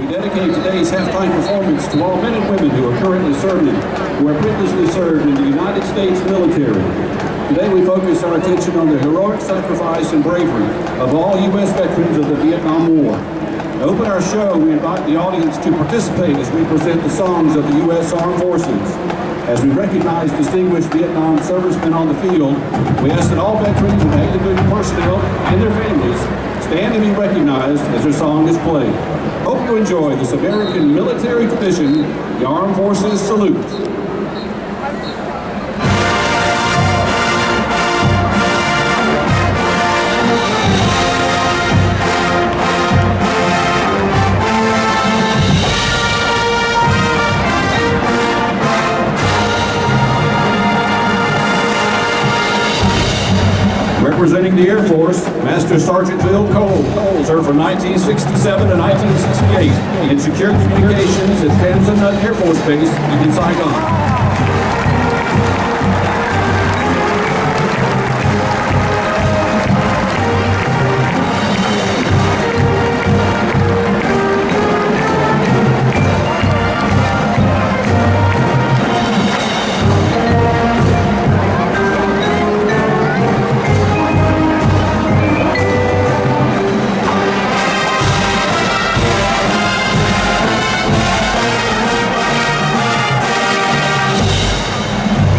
We dedicate today's halftime performance to all men and women who are currently serving, who are previously served in the United States military. Today we focus our attention on the heroic sacrifice and bravery of all U.S. veterans of the Vietnam War. To open our show, we invite the audience to participate as we present the songs of the U.S. Armed Forces. As we recognize distinguished Vietnam servicemen on the field, we ask that all veterans and active duty personnel and their families stand and be recognized as their song is played. Hope you enjoy this American military tradition, the Armed Forces Salute. Representing the Air Force, Master Sergeant Bill Cole served from 1967 to 1968 in secure communications at Tan Son Nhut Air Force Base in Saigon.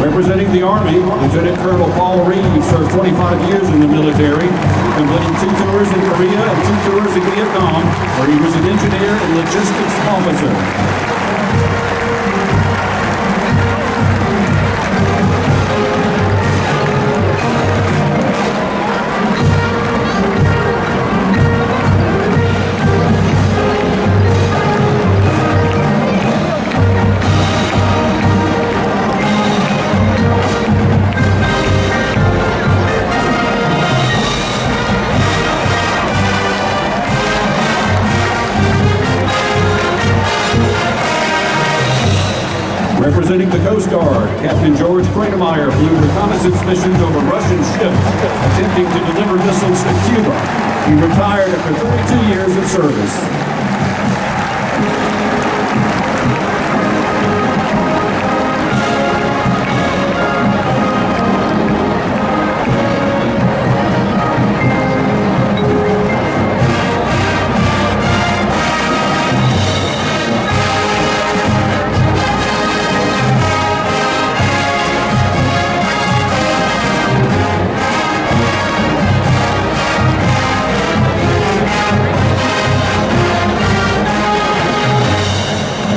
Representing the Army, Lieutenant Colonel Paul Reed served 25 years in the military, completing 2 tours in Korea and 2 tours in Vietnam, where he was an engineer and logistics officer. Representing the Coast Guard, Captain George Kranemeyer flew reconnaissance missions over Russian ships attempting to deliver missiles to Cuba. He retired after 32 years of service.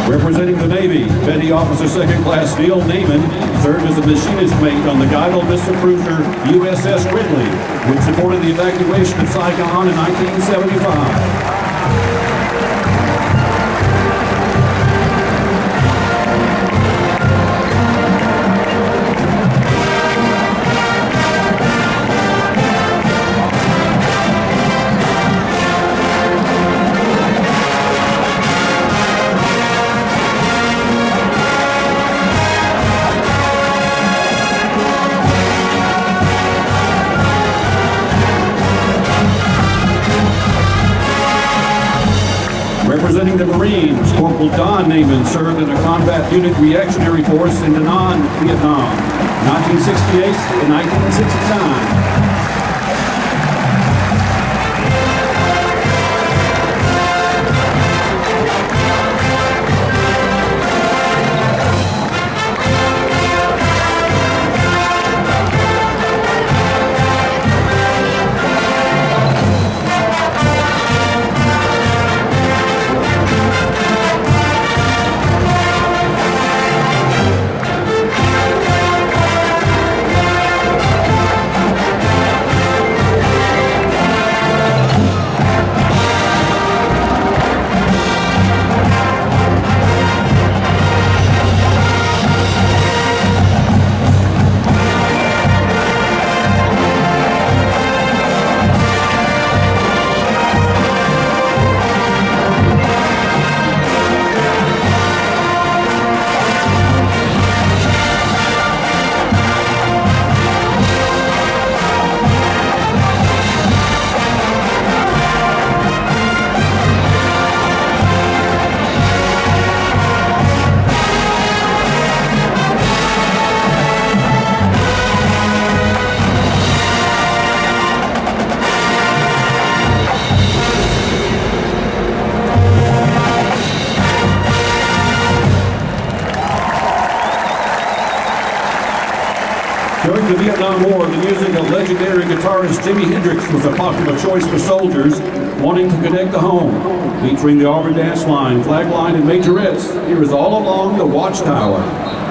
Representing the Navy, Petty Officer Second Class Neil Neiman served as a machinist mate on the guided missile cruiser USS Ridley, which supported the evacuation of Saigon in 1975. Representing the Marines, Corporal Don Neiman served in a combat unit reactionary force in Da Nang, Vietnam, 1968 and 1969. During the Vietnam War, the music of legendary guitarist Jimi Hendrix was a popular choice for soldiers wanting to connect to home. Featuring the Auburn dance line, flag line, and majorettes, here is All Along the Watchtower.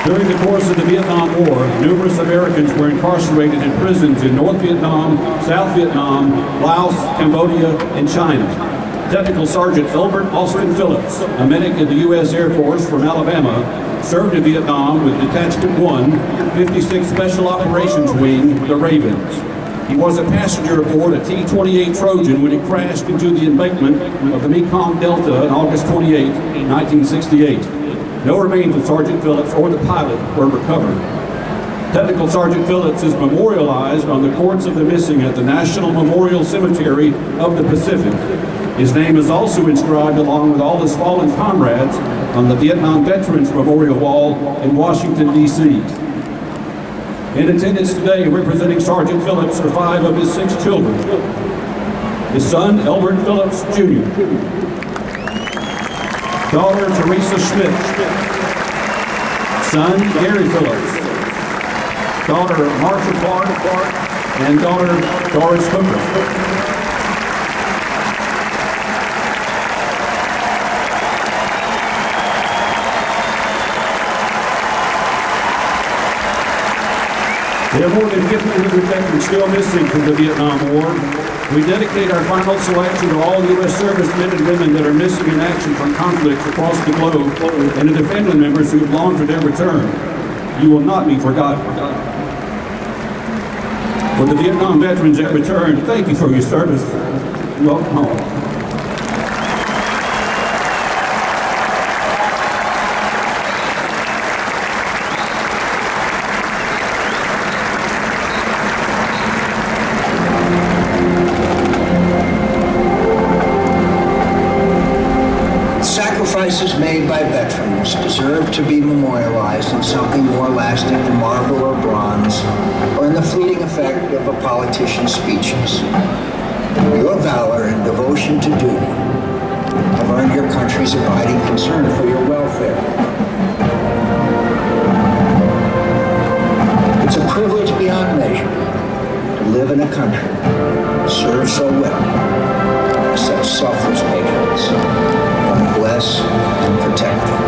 During the course of the Vietnam War, numerous Americans were incarcerated in prisons in North Vietnam, South Vietnam, Laos, Cambodia, and China. Technical Sergeant Elbert Austin Phillips, a medic in the U.S. Air Force from Alabama, served in Vietnam with Detachment 1, 56th Special Operations Wing, the Ravens. He was a passenger aboard a T-28 Trojan when it crashed into the embankment of the Mekong Delta on August 28, 1968. No remains of Sergeant Phillips or the pilot were recovered. Technical Sergeant Phillips is memorialized on the Courts of the Missing at the National Memorial Cemetery of the Pacific. His name is also inscribed along with all his fallen comrades on the Vietnam Veterans Memorial Wall in Washington, D.C. In attendance today, representing Sergeant Phillips, are 5 of his 6 children. His son, Elbert Phillips, Jr., daughter Teresa Schmidt, son Gary Phillips, daughter Marsha Clark, and daughter Doris Hooker. There are more than 1,500 veterans still missing from the Vietnam War. We dedicate our final selection to all U.S. servicemen and women that are missing in action from conflicts across the globe and to their family members who have longed for their return. You will not be forgotten. For the Vietnam veterans that returned, thank you for your service. Welcome home. Sacrifices made by veterans deserve to be memorialized in something more lasting than marble or bronze, or in the fleeting effect of a politician's speeches. Your valor and devotion to duty have earned your country's abiding concern for your welfare. It's a privilege beyond measure to live in a country that serves so well, with such selfless patriots. God bless and protect them.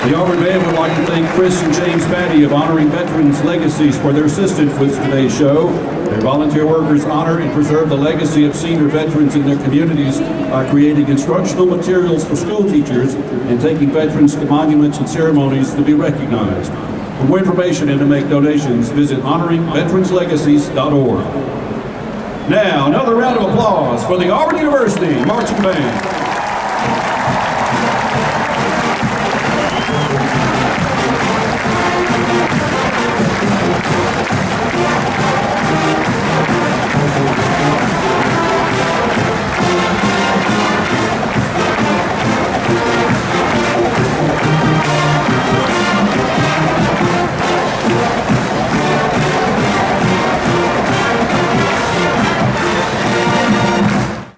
The Auburn Band would like to thank Chris and James Patty of Honoring Veterans Legacies for their assistance with today's show. Their volunteer workers honor and preserve the legacy of senior veterans in their communities by creating instructional materials for school teachers and taking veterans to monuments and ceremonies to be recognized. For more information and to make donations, visit honoringveteranslegacies.org. Now, another round of applause for the Auburn University Marching Band.